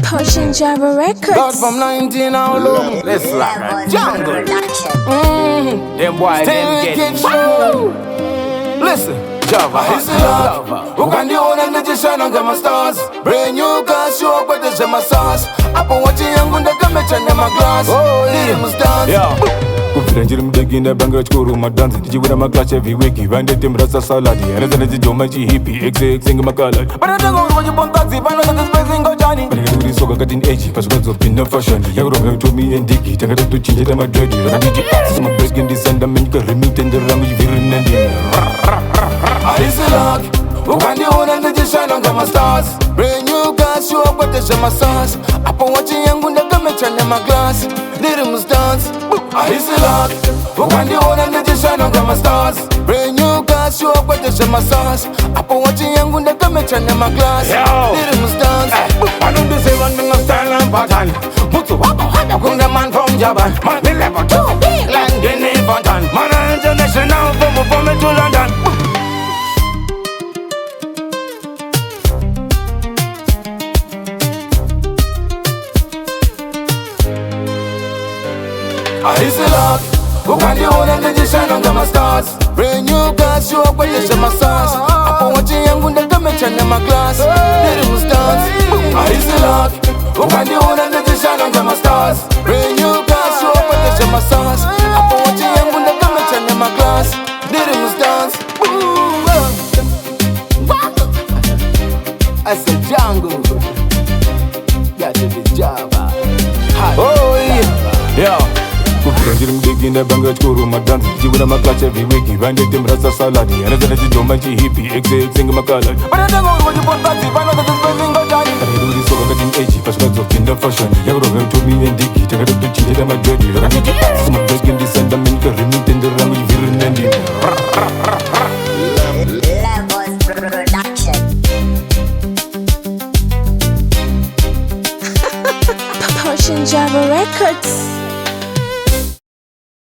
Pushing Java Records. God from 19 how long? Let's slap jungle. Them boys, them get show. Listen, Java, his love. Who can the own energy shine on my stars? Brand new car show, but there's my sauce. Up on watching young when they come and my glass. Oh, yeah, must dance. Kufiranjira mdegi na banga chukuru madanzi Nijiwina maklash every week Vande timrasa saladi Anazana jijoma hippie Exe makala Bada tango uruwaji bontazi Bano zaka space ingo jani Bada nguri soka katin eji Pasuka zopina fashion Yaguronga to me and digi Tanga tu chinje dama dreadi Rana digi Suma best game descenda Menyuka remute and the rangu jiviru nandi Harisi lock Who can the own energy shine on my stars? Brand new car show but there's my sauce. Up on watching young when they come and my glass. They must dance. Harisi lock Who can the own energy shine on my stars? Brand new car show but there's my sauce. Up on watching young when they come and my glass. They must dance. I don't do say one thing of style and pattern. Mutsu wapa hada kunga man from Japan. Man me level 2 big land in Ivantan. Man international from me to London. Harisi lock Who can the own energy shine on my stars? Brand new car show up but there's my sauce. Up on watching young when they come and my glass. They must dance. Harisi lock Who can the own energy shine on my stars? Brand new car show up but there's my sauce. Up on watching young when they come and my glass. They must dance. I said jungle. Got to be Java. Oh yeah, yeah. Kufiranjira mdegi na banga chukuru madanzi Nijiwina maklash every week Vande timrasa saladi Anazana jijoma hippie Exe makala Bada tango uruwaji bontazi Bano zaka space ingo jani Bada nguri soka katin eji Pasuka zopina fashion Yaguronga to me and digi Tanga tu chinje dama dreadi Rana digi Suma best game descenda Menyuka remute and the rangu jiviru nandi Levelsproduction. Pushing Java Records.